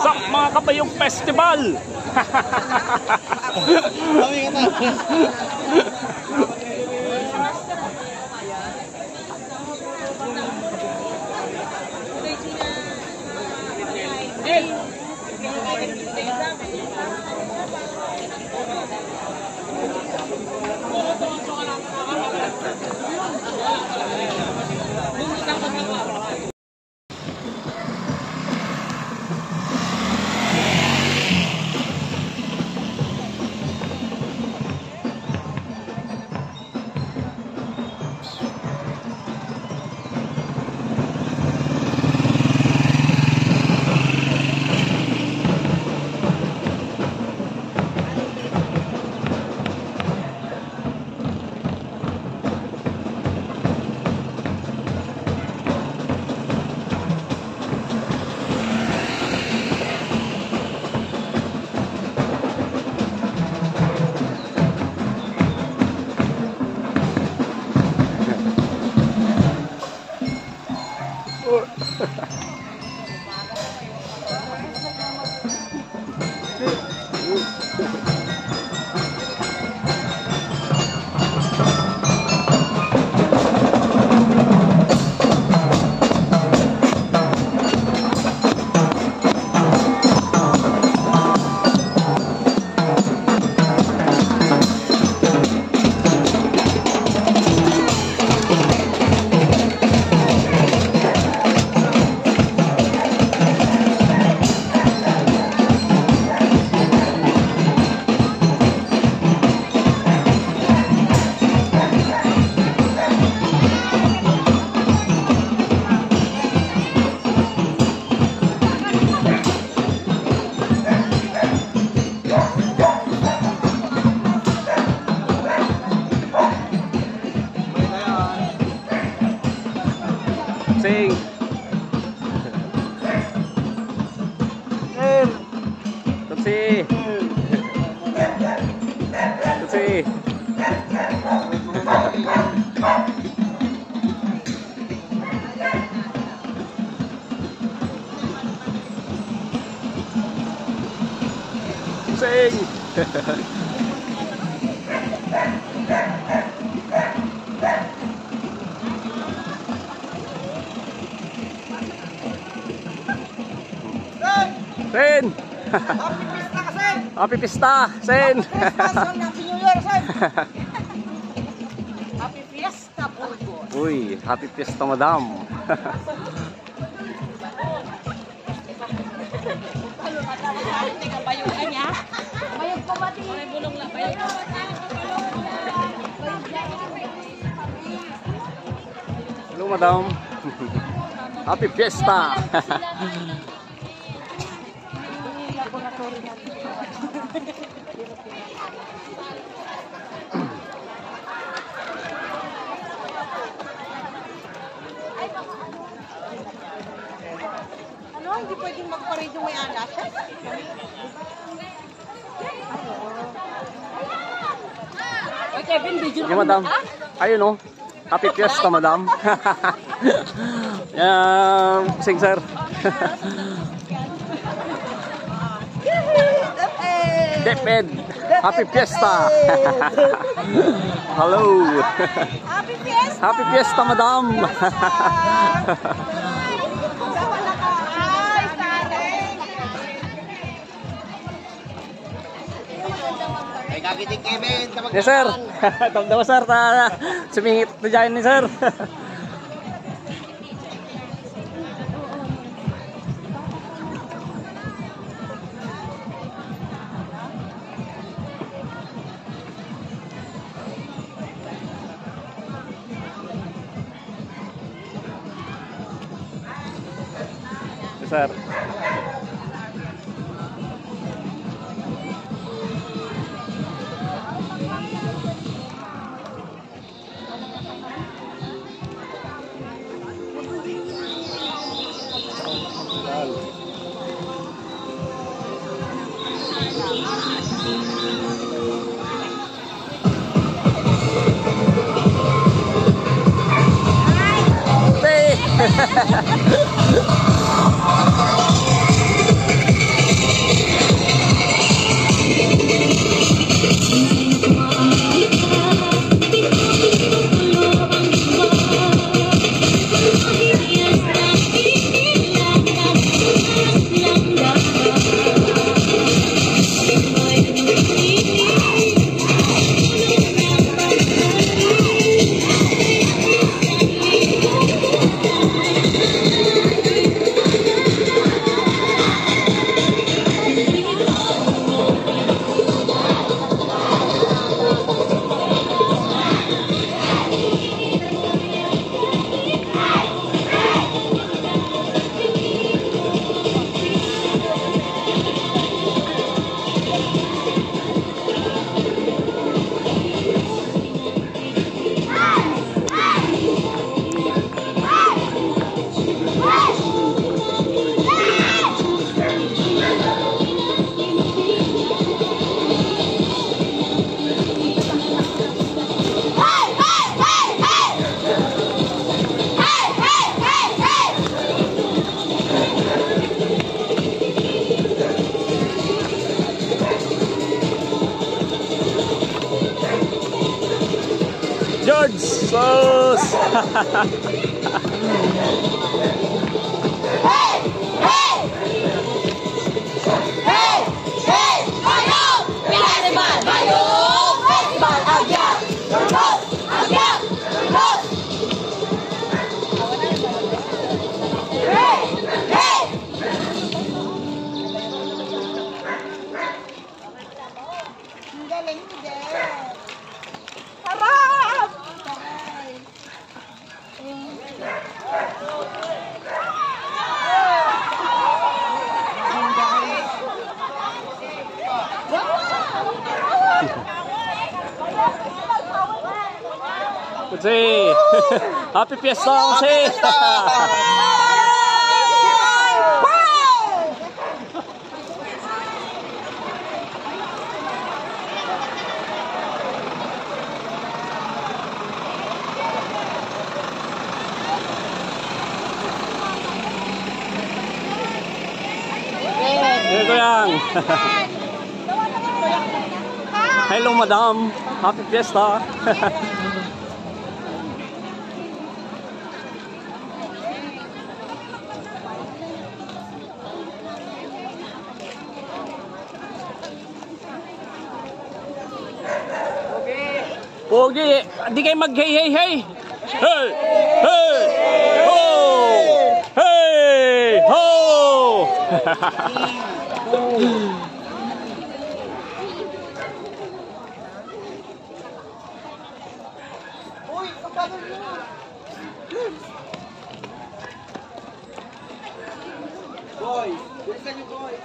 sa mga Kabayong Festival. Sing. Tutsi. Tutsi. Sing. Sen. Happy Pista, Sen. Happy New Year, Sen. Happy Fiesta, Burgos. Uy, Happy Fiesta, Madam. Hello, Madam. Happy Fiesta. Ano? Hindi pwedeng magparade yung may anak? Okay, Kevin, video Okay, Madam. Ayun, no? Happy Fiesta, Madam. Sing, sir. Deped. Happy Fiesta. Hello. Happy Fiesta. Happy Fiesta, Madam. Yes, sir. Tama sir, sumingit na dyan ni sir. Yes, sir. Sus! Ang galing mo din. Harap! Jose! Happy Fiesta, Jose! Here ko yan. Hello, madam. Happy Fiesta. Pogi, hindi kayo mag-hey! Hey! Hey! Ho! Hey! Ho! Uy, kapagod mo. Boys, bilisan niyo boys.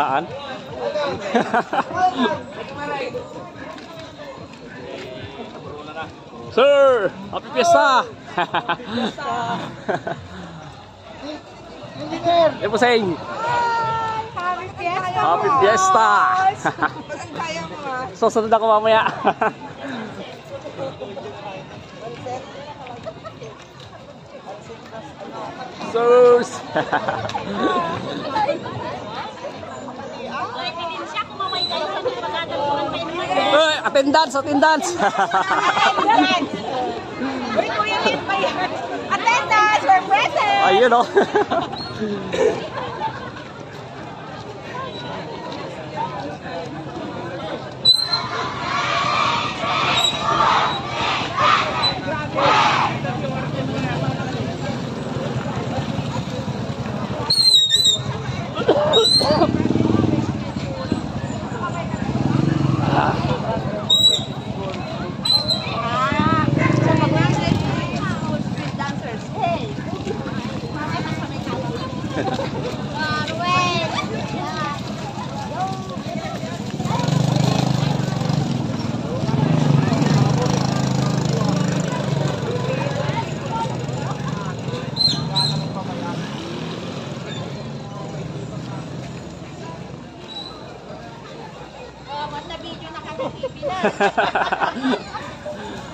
Haan? Sir! Happy Fiesta! Eh, Puseng! Happy Fiesta! Happy Fiesta! Masang kaya mo ha? Susunod ako mamaya. Sus! Hey, attendance! Attendance! Uy, Kuya Lin ba yan? Attendance! We're present! Ayun o.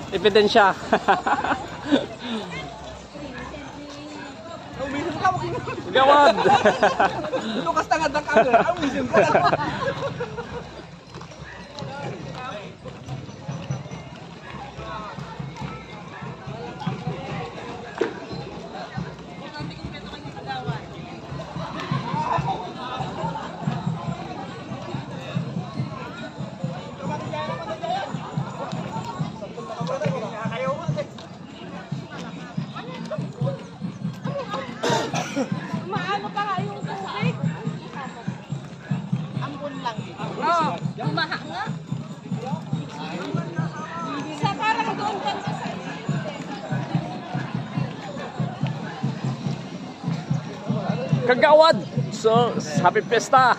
Ebidensya. Uminom ka mo. Gawad. Lukas tangad ng camera. Uminom ka. Maano pa nga yung tubig? Ambon lang. Oo, bumaha nga. Sa parang doon ka sa Kagawad. So, happy Fiesta.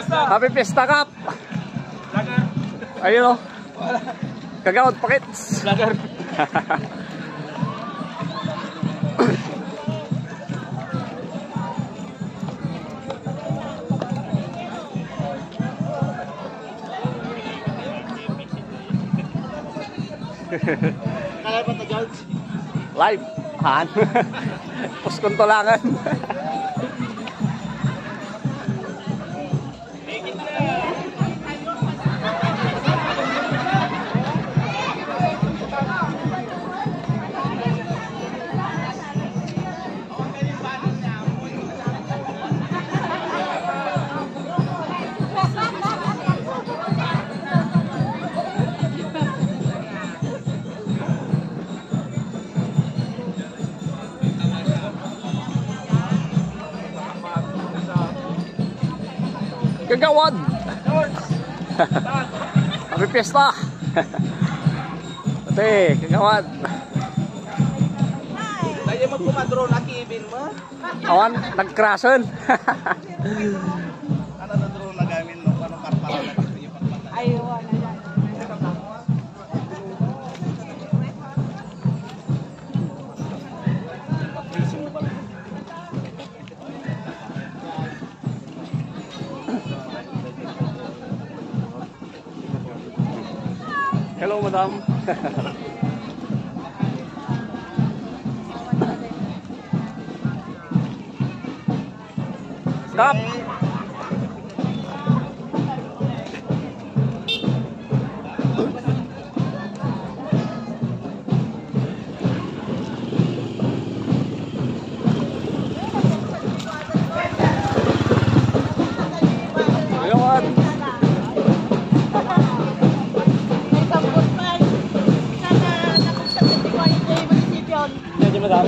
Happy Fiesta Cup. Ayun o. Kagawad pakits. Lagar. Kaya ba ito, George? Live. Han. Puskuntulangan. Kagawad. Happy Fiesta. Ate, kagawad. Kaya magkumadro na kibin mo? Awan, nagkrason. Ano na drone na gamin no? Anong karpara na yung pagpatay? Ayun. Hello, madam. Stop. Ayun. Medyo madam.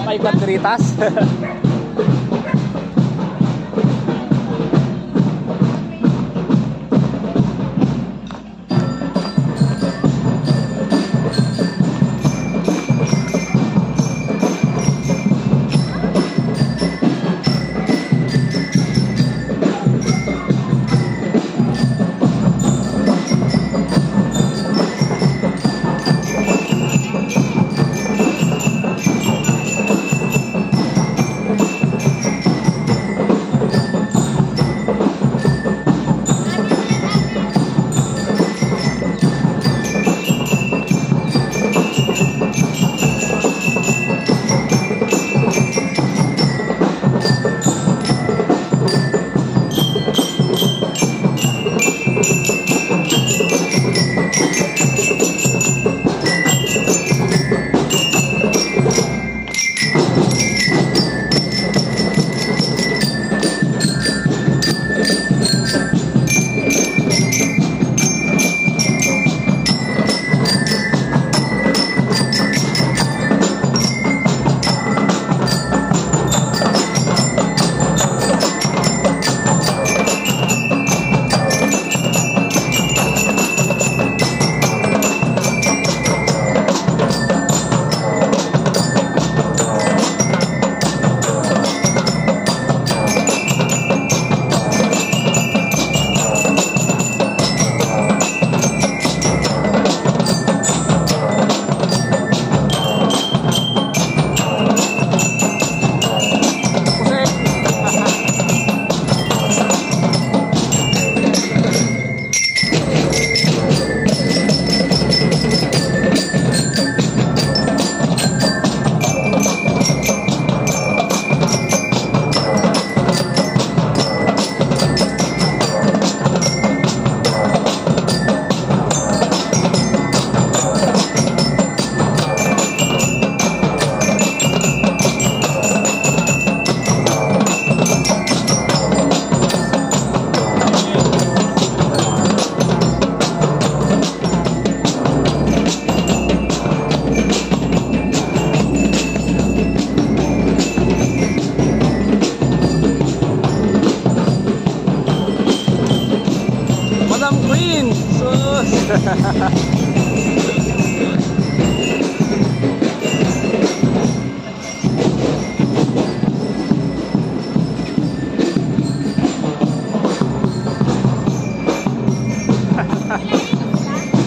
May bateritas.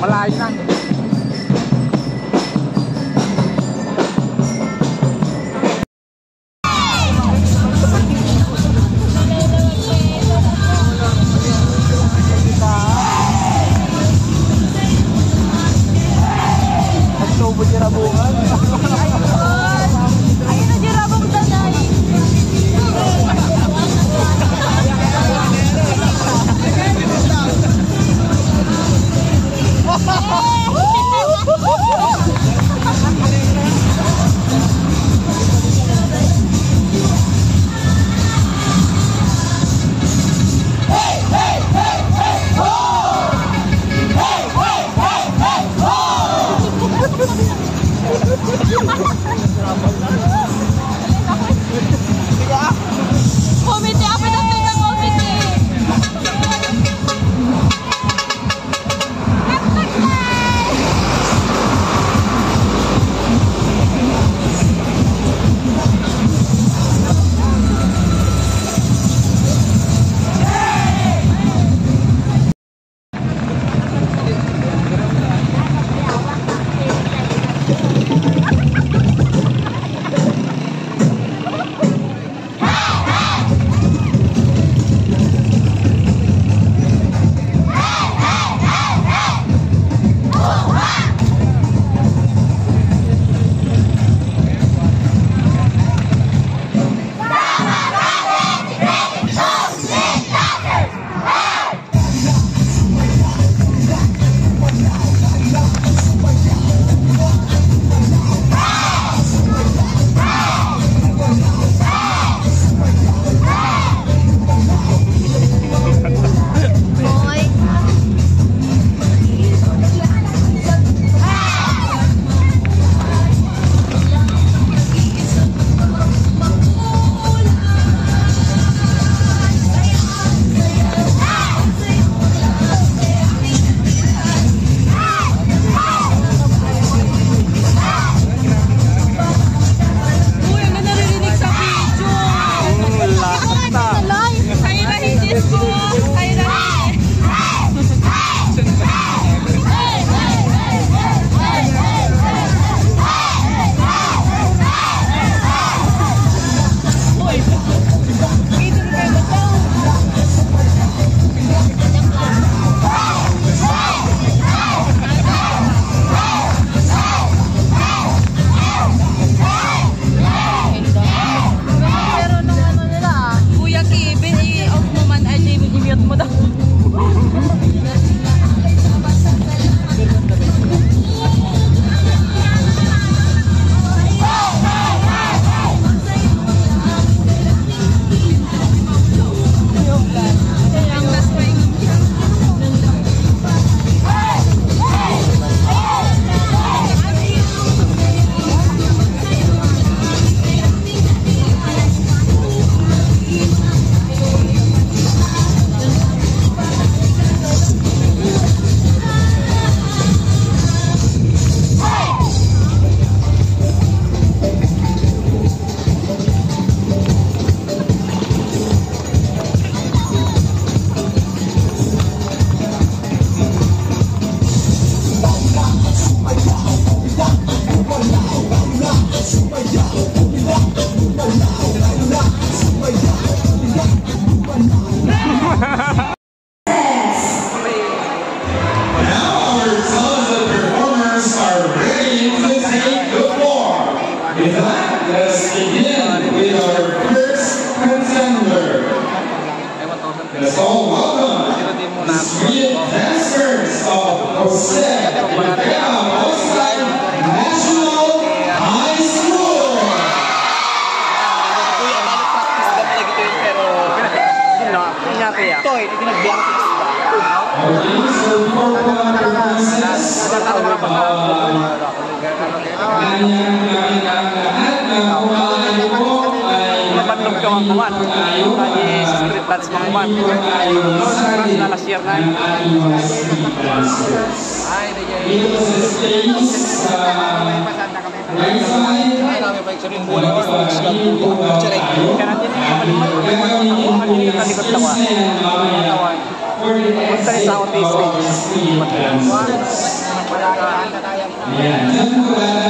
Malayo na. October na buwan. Komite, apa na tingnan komite? Let's all welcome the three dancers of Jose Rivera Outside National High School. Our teams will perform performances Napanlog ka mga kuman. Tadi sa street dance mga kuman. Last year na. Yeah.